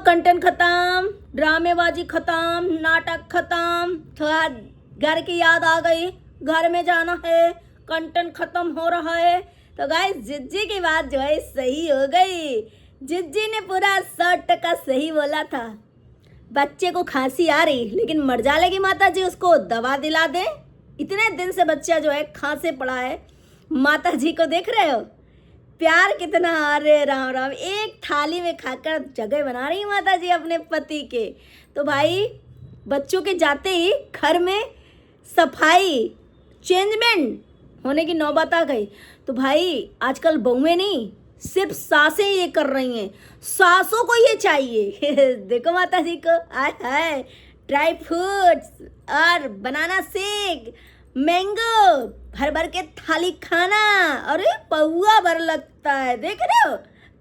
Content खत्म, ड्रामेबाजी खत्म, नाटक खत्म, थोड़ा घर की याद आ गई, घर में जाना है, कंटेंट खत्म हो रहा है। तो गाइस जिज्जी की बात जो है सही हो गई। जिज्जी ने पूरा 100% सही बोला था। बच्चे को खांसी आ रही लेकिन मर जालेगी माता जी, उसको दवा दिला दें। इतने दिन से बच्चा जो है खांसे पड़ा है। माता जी को देख रहे हो प्यार कितना, अरे राम राम, एक थाली में खाकर जगह बना रही माता जी अपने पति के। तो भाई बच्चों के जाते ही घर में सफाई चेंजमेंट होने की नौबत आ गई। तो भाई आजकल बहुएं नहीं सिर्फ सासें ये कर रही हैं, सासों को ये चाहिए। देखो माता जी को, आय हाय, ड्राई फ्रूट्स और बनाना शेक, मैंगो भर भर के थाली खाना। अरे पौआ भर लगता है, देख रहे हो,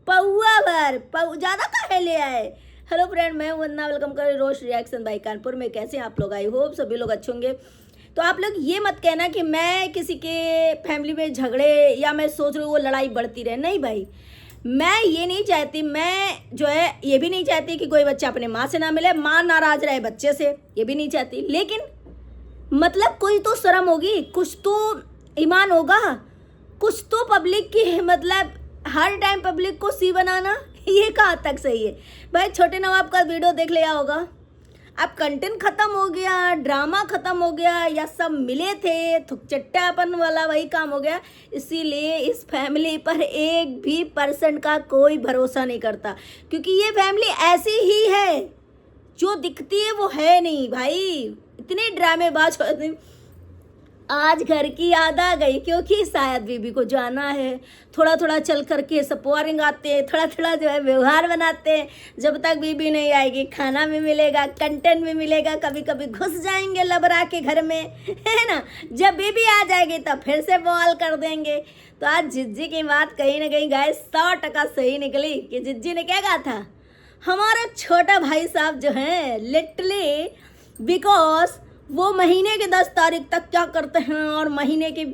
पौआ भर, ज़्यादा काहे ले आए। हेलो फ्रेंड, मैं वंदना, वेलकम कर रोज रिएक्शन बाई कानपुर में। कैसे हैं आप लोग? आई होप सभी लोग अच्छे होंगे। तो आप लोग ये मत कहना कि मैं किसी के फैमिली में झगड़े या मैं सोच रही हूँ वो लड़ाई बढ़ती रहे। नहीं भाई, मैं ये नहीं चाहती। मैं जो है ये भी नहीं चाहती कि कोई बच्चा अपने माँ से ना मिले, माँ नाराज रहे बच्चे से, ये भी नहीं चाहती। लेकिन मतलब कोई तो शर्म होगी, कुछ तो ईमान होगा, कुछ तो पब्लिक की, मतलब हर टाइम पब्लिक को सी बनाना ये कहाँ तक सही है भाई। छोटे नवाब का वीडियो देख लिया होगा। अब कंटेंट खत्म हो गया, ड्रामा खत्म हो गया, या सब मिले थे थुकचट्टापन वाला वही काम हो गया। इसीलिए इस फैमिली पर एक भी % का कोई भरोसा नहीं करता, क्योंकि ये फैमिली ऐसी ही है, जो दिखती है वो है नहीं भाई। इतने ड्रामेबाज होते। आज घर की याद आ गई क्योंकि शायद बीबी को जाना है। थोड़ा थोड़ा चल करके सपोरिंग आते हैं, थोड़ा थोड़ा जो है व्यवहार बनाते हैं। जब तक बीबी नहीं आएगी खाना भी मिलेगा, कंटेंट भी मिलेगा। कभी कभी घुस जाएंगे लबरा के घर में, है ना। जब बीबी आ जाएगी तब फिर से बवाल कर देंगे। तो आज जिज्जी की बात कहीं ना कहीं गाइस 100% सही निकली कि जिज्जी ने क्या कहा था, हमारा छोटा भाई साहब जो है लिटरली, बिकॉज वो महीने के 10 तारीख तक क्या करते हैं और महीने के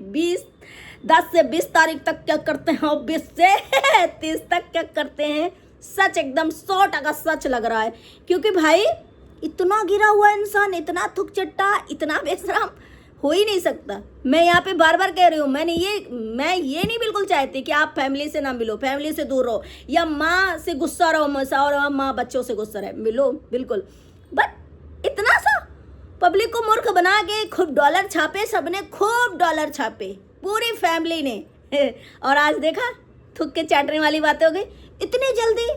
10 से 20 तारीख तक क्या करते हैं और 20 से 30 तक क्या करते हैं। सच, एकदम 100% सच लग रहा है। क्योंकि भाई इतना गिरा हुआ इंसान, इतना थुकचट्टा, इतना बेशरम हो ही नहीं सकता। मैं यहाँ पे बार बार कह रही हूँ, मैं ये नहीं बिल्कुल चाहती कि आप फैमिली से ना मिलो, फैमिली से दूर रहो, या माँ से गुस्सा रहो हमेशा और माँ बच्चों से गुस्सा रहे, मिलो बिल्कुल। बट इतना सा पब्लिक को मूर्ख बना के खूब डॉलर छापे, सबने खूब डॉलर छापे, पूरी फैमिली ने। और आज देखा थूक के चाटने वाली बातें हो गई इतनी जल्दी।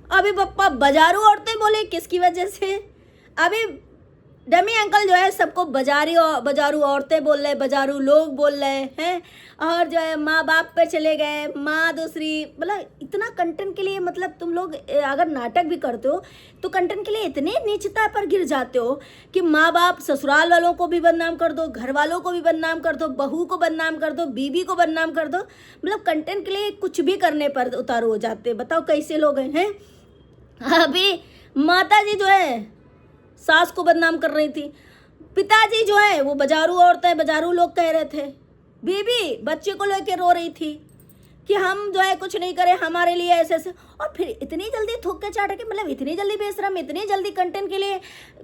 अभी पप्पा बाजारू औरतें बोले, किसकी वजह से? अभी डमी अंकल जो है सबको बाजारू औरतें बोल रहे, बाजारू लोग बोल रहे हैं। और जो है माँ बाप पे चले गए, माँ दूसरी, मतलब इतना कंटेंट के लिए, मतलब तुम लोग अगर नाटक भी करते हो तो कंटेंट के लिए इतने नीचता पर गिर जाते हो कि माँ बाप ससुराल वालों को भी बदनाम कर दो, घर वालों को भी बदनाम कर दो, बहू को बदनाम कर दो, बीबी को बदनाम कर दो। मतलब कंटेंट के लिए कुछ भी करने पर उतारू हो जाते। बताओ कैसे लोग हैं। अभी माता जी जो है सास को बदनाम कर रही थी, पिताजी जो है वो बाजारू औरतें, बाजारू लोग कह रहे थे, बीबी बच्चे को लेके रो रही थी कि हम जो है कुछ नहीं करें, हमारे लिए ऐसे ऐसे। और फिर इतनी जल्दी थूक के चाट के, मतलब इतनी जल्दी बेशरम, इतनी जल्दी कंटेंट के लिए।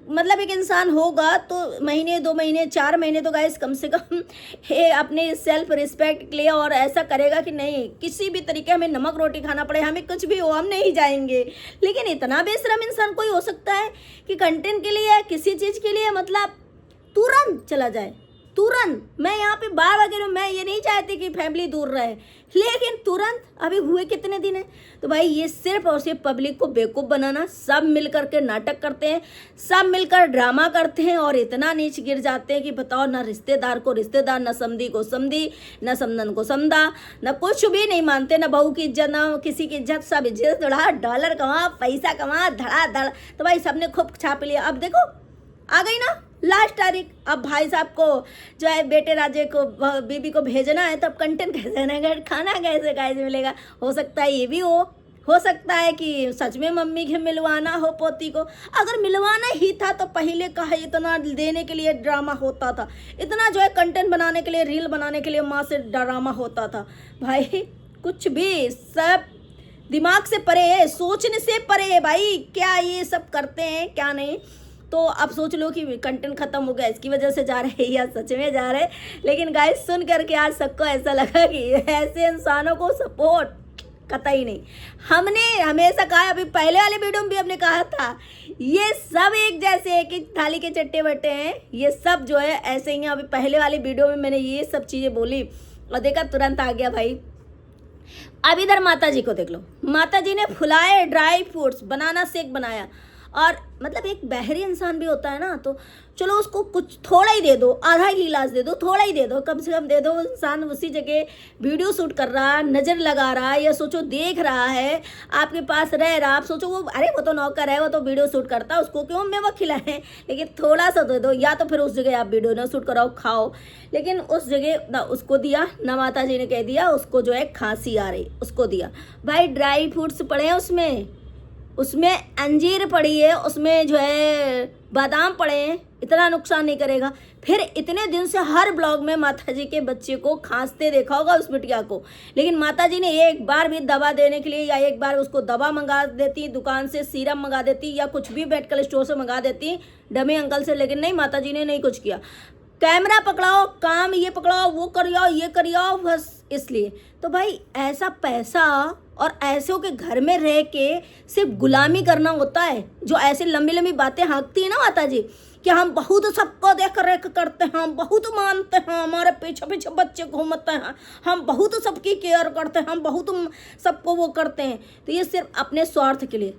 मतलब एक इंसान होगा तो महीने, 2 महीने, 4 महीने तो गाइस कम से कम अपने सेल्फ रिस्पेक्ट के लिए और ऐसा करेगा कि नहीं, किसी भी तरीके हमें नमक रोटी खाना पड़े, हमें कुछ भी हो, हम नहीं जाएंगे। लेकिन इतना बेशरम इंसान कोई हो सकता है कि कंटेंट के लिए, किसी चीज़ के लिए, मतलब तुरंत चला जाए, तुरंत। मैं यहाँ पे बार बार कह रही हूँ, मैं ये नहीं चाहती कि फैमिली दूर रहे, लेकिन तुरंत। अभी हुए कितने दिन है। तो भाई ये सिर्फ और सिर्फ पब्लिक को बेवकूफ़ बनाना, सब मिल करके नाटक करते हैं, सब मिलकर ड्रामा करते हैं और इतना नीच गिर जाते हैं कि बताओ, ना रिश्तेदार को रिश्तेदार, ना समधी को समधी, ना समधन को समधा, ना कुछ भी नहीं मानते, ना बहू की इज्जत, ना किसी की इज्जत। सब इज्जत उड़ा, डॉलर कमा, पैसा कमा, धड़ाधड़। तो भाई सबने खूब छाप लिया। अब देखो आ गई ना लास्ट तारीख। अब भाई साहब को जो है बेटे राजे को, बीबी को भेजना है, तब कंटेंट कैसे बनेगा, खाना कैसे मिलेगा। हो सकता है ये भी हो सकता है कि सच में मम्मी के मिलवाना हो पोती को। अगर मिलवाना ही था तो पहले कहा इतना देने के लिए ड्रामा होता था, इतना जो है कंटेंट बनाने के लिए, रील बनाने के लिए माँ से ड्रामा होता था। भाई कुछ भी, सब दिमाग से परे है, सोचने से परे है भाई, क्या ये सब करते हैं क्या नहीं। तो अब सोच लो कि कंटेंट खत्म हो गया इसकी वजह से जा रहे हैं या सच में जा रहे हैं। लेकिन गाइस सुन करके आज सबको ऐसा लगा कि ऐसे इंसानों को सपोर्ट कतई नहीं। हमने हमेशा कहा, अभी पहले वाले वीडियो में भी हमने कहा था, ये सब एक जैसे एक एक थाली के चट्टे बट्टे हैं, ये सब जो है ऐसे ही हैं। अभी पहले वाली वीडियो में मैंने ये सब चीज़ें बोली और देखा तुरंत आ गया भाई। अब इधर माता जी को देख लो, माता जी ने फुलाए ड्राई फ्रूट्स, बनाना शेक बनाया। और मतलब एक बहरी इंसान भी होता है ना, तो चलो उसको कुछ थोड़ा ही दे दो, आधा ही गिलास दे दो, थोड़ा ही दे दो, कम से कम दे दो। इंसान उसी जगह वीडियो शूट कर रहा है, नज़र लगा रहा है, या सोचो देख रहा है, आपके पास रह रहा, आप सोचो वो अरे वो तो नौकर है, वो तो वीडियो शूट करता है, उसको क्यों मैं वो खिलाएं। लेकिन थोड़ा सा दे दो, या तो फिर उस जगह आप वीडियो ना शूट कराओ, खाओ। लेकिन उस जगह ना उसको दिया, ना माता जी ने कह दिया उसको जो है खांसी आ रही, उसको दिया। भाई ड्राई फ्रूट्स पड़े हैं उसमें अंजीर पड़ी है, उसमें जो है बादाम पड़े हैं, इतना नुकसान नहीं करेगा। फिर इतने दिन से हर ब्लॉग में माता जी के बच्चे को खांसते देखा होगा उस बिटिया को, लेकिन माता जी ने एक बार भी दवा देने के लिए, या एक बार उसको दवा मंगा देती, दुकान से सीरम मंगा देती, या कुछ भी मेडिकल स्टोर से मंगा देती डमी अंकल से, लेकिन नहीं, माता जी ने नहीं कुछ किया। कैमरा पकड़ाओ, काम ये पकड़ाओ, वो करियो, ये करियो, बस इसलिए। तो भाई ऐसा पैसा और ऐसों के घर में रह के सिर्फ गुलामी करना होता है, जो ऐसे लंबी लंबी बातें हाँकती है ना माता जी, कि हम बहुत सबको देख रेख करते हैं, हम बहुत मानते हैं, हमारे पीछे पीछे बच्चे घूमते हैं, हम बहुत सबकी केयर करते हैं, हम बहुत सबको वो करते हैं। तो ये सिर्फ अपने स्वार्थ के लिए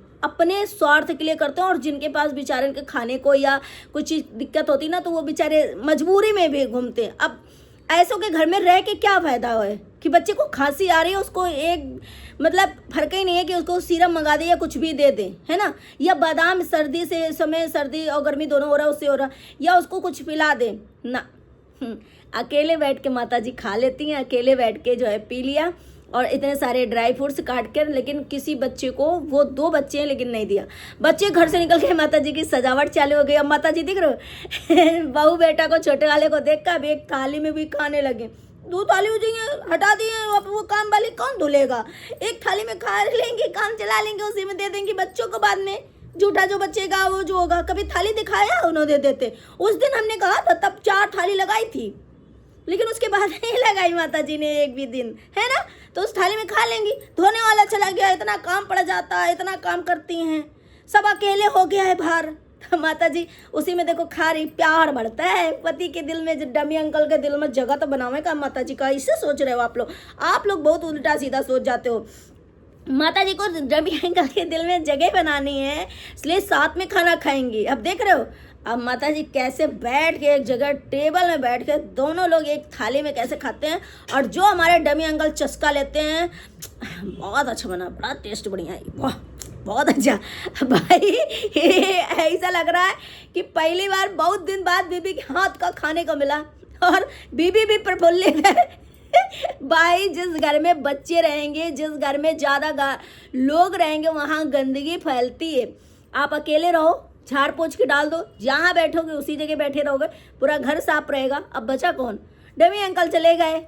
करते हैं। और जिनके पास बेचारे के खाने को या कुछ चीज़ दिक्कत होती ना, तो वो बेचारे मजबूरी में भी घूमते हैं। अब ऐसों के घर में रह के क्या फ़ायदा है कि बच्चे को खांसी आ रही है, उसको एक मतलब फर्क ही नहीं है कि उसको सीरम मंगा दे या कुछ भी दे दें, है ना, या बादाम सर्दी से समय सर्दी और गर्मी दोनों हो रहा है उससे हो रहा, या उसको कुछ पिला दें ना। अकेले बैठ के माता जी खा लेती हैं, अकेले बैठ के जो है पी लिया, और इतने सारे ड्राई फ्रूट्स काट कर, लेकिन किसी बच्चे को, वो 2 बच्चे हैं लेकिन नहीं दिया। बच्चे घर से निकल के माता जी की सजावट चालू हो गई। अब माता जी दिख रहे हो बहू बेटा को, छोटे वाले को देख कर अब एक थाली में भी खाने लगे। 2 थाली हो जाएंगे, हटा दिए, अब वो काम वाली कौन धुलेगा। एक थाली में खा लेंगे, काम चला लेंगे, उसी में दे देंगे बच्चों को। बाद में जूठा जो बचेगा वो जो होगा, कभी थाली दिखाया उन्होंने दे देते। उस दिन हमने कहा था, तब 4 थाली लगाई थी, लेकिन उसके बाद नहीं लगाई माता जी ने एक भी दिन, है ना। तो उस थाली में खा लेंगी। धोने वाला चला गया, इतना काम पड़ जाता है, इतना काम करती हैं, सब अकेले हो गया है भार, तो माता जी उसी में देखो खा रही। प्यार बढ़ता है पति के दिल में, डमी अंकल के दिल में जगह तो बनावे का माता जी का। इससे सोच रहे हो आप लोग बहुत उल्टा सीधा सोच जाते हो। माता जी को डमी अंकल के दिल में जगह बनानी है, इसलिए साथ में खाना खाएंगी। अब देख रहे हो अब माता जी कैसे बैठ के एक जगह टेबल में बैठ के दोनों लोग एक थाली में कैसे खाते हैं। और जो हमारे डमी अंकल चस्का लेते हैं, बहुत अच्छा बना, बड़ा टेस्ट बढ़िया है, वाह बहुत अच्छा भाई। ऐसा लग रहा है कि पहली बार बहुत दिन बाद बीबी के हाथ का खाने को मिला, और बीबी भी प्रफुल्लित है। भाई जिस घर में बच्चे रहेंगे, जिस घर में ज़्यादा लोग रहेंगे, वहाँ गंदगी फैलती है। आप अकेले रहो, झाड़ पोंछ के डाल दो, जहाँ बैठोगे उसी जगह बैठे रहोगे, पूरा घर साफ रहेगा। अब बचा कौन। डमी अंकल चले गए,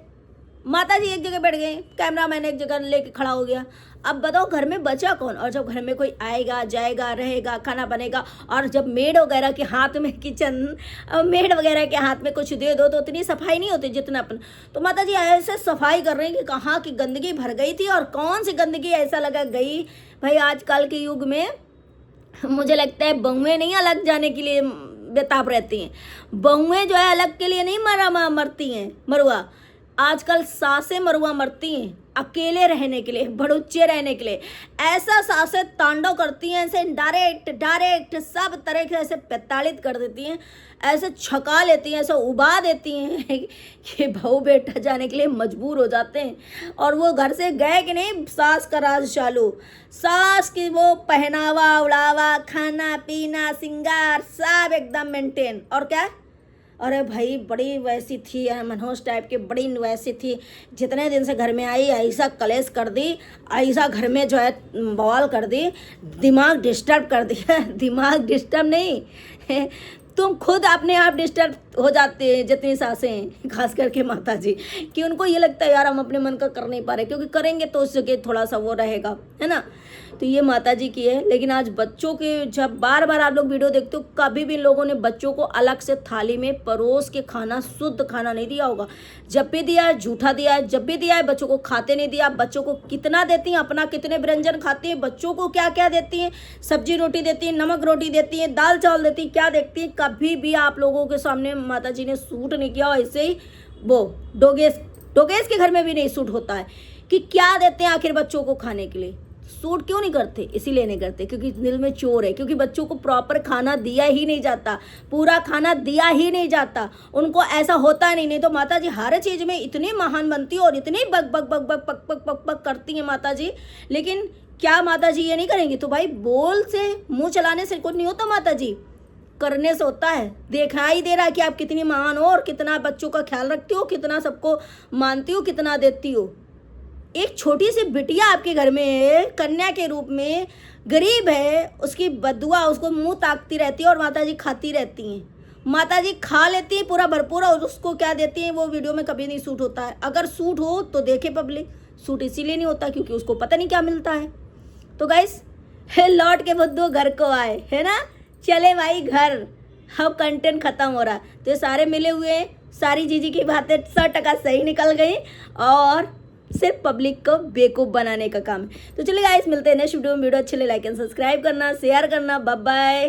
माता जी एक जगह बैठ गए, कैमरामैन एक जगह लेके खड़ा हो गया। अब बताओ घर में बचा कौन। और जब घर में कोई आएगा जाएगा रहेगा, खाना बनेगा, और जब मेड वगैरह के हाथ में मेड वगैरह के हाथ में कुछ दे दो, तो उतनी सफाई नहीं होती जितना अपन। तो माता जी ऐसे सफाई कर रही हैं कि कहाँ की गंदगी भर गई थी, और कौन सी गंदगी ऐसा लगा गई। भाई आजकल के युग में मुझे लगता है बहुएं नहीं अलग जाने के लिए बेताब रहती हैं। बहुएं जो है अलग के लिए नहीं मरती हैं मरुआ, आजकल सासें मरुआ मरती हैं अकेले रहने के लिए, बड़ुच्चे रहने के लिए। ऐसा सासें तांडव करती हैं, ऐसे डायरेक्ट सब तरह से ऐसे प्रताड़ित कर देती हैं, ऐसे छका लेती हैं, ऐसे उबा देती हैं कि बहू बेटा जाने के लिए मजबूर हो जाते हैं। और वो घर से गए कि नहीं, सास का राज चालू, सास की वो पहनावा उड़ावा, खाना पीना सिंगार सब एकदम मेंटेन। और क्या, अरे भाई बड़ी वैसी थी मनहोश टाइप की, बड़ी वैसी थी। जितने दिन से घर में आई ऐसा कलेश कर दी, ऐसा घर में जो है बवाल कर दी, दिमाग डिस्टर्ब कर दिया। दिमाग डिस्टर्ब नहीं तुम खुद अपने आप डिस्टर्ब हो जाते हैं जितनी सासें हैं, खास करके माता जी, कि उनको ये लगता है यार हम अपने मन का कर नहीं पा रहे, क्योंकि करेंगे तो उस जगह थोड़ा सा वो रहेगा, है ना। तो ये माता जी की है। लेकिन आज बच्चों के जब बार बार आप लोग वीडियो देखते हो, कभी भी लोगों ने बच्चों को अलग से थाली में परोस के खाना, शुद्ध खाना नहीं दिया होगा। जब भी दिया है झूठा दिया है, जब भी दिया है बच्चों को खाते नहीं दिया। बच्चों को कितना देती हैं, अपना कितने व्यंजन खाते हैं, बच्चों को क्या क्या देती हैं, सब्जी रोटी देती हैं, नमक रोटी देती हैं, दाल चावल देती हैं, क्या देखती हैं। कभी भी आप लोगों के सामने माता जी ने सूट नहीं किया। ऐसे ही वो डोगेस के घर में भी नहीं सूट होता है कि क्या देते हैं आखिर बच्चों को खाने के लिए। सूट क्यों नहीं करते? इसीलिए नहीं करते क्योंकि दिल में चोर है, क्योंकि बच्चों को प्रॉपर खाना दिया ही नहीं जाता, पूरा खाना दिया ही नहीं जाता, उनको ऐसा होता नहीं। तो माता जी हर चीज़ में इतनी महान बनती है और इतनी बक बक बक बक पक पक पक पक करती हैं माता जी। लेकिन क्या माता जी ये नहीं करेंगी? तो भाई बोल से, मुँह चलाने से कुछ नहीं होता माता जी, करने से होता है। दिखाई दे रहा है कि आप कितनी महान हो और कितना बच्चों का ख्याल रखती हो, कितना सबको मानती हो, कितना देती हो। एक छोटी सी बिटिया आपके घर में है, कन्या के रूप में, गरीब है, उसकी बदुआ उसको मुंह ताकती रहती है और माता जी खाती रहती हैं। माता जी खा लेती हैं पूरा भरपूर और उसको क्या देती हैं वो वीडियो में कभी नहीं सूट होता है। अगर सूट हो तो देखे पब्लिक, सूट इसीलिए नहीं होता क्योंकि उसको पता नहीं क्या मिलता है। तो गाइस लौट के बुद्धू घर को आए, है ना, चले भाई घर, अब कंटेंट खत्म हो रहा। तो ये सारे मिले हुए हैं, सारी जीजी की बातें 100% सही निकल गई और सिर्फ पब्लिक को बेवकूफ़ बनाने का काम है। तो चलिए गाइस मिलते हैं नेक्स्ट वीडियो में। वीडियो अच्छे लगे लाइक एंड सब्सक्राइब करना, शेयर करना। Bye bye.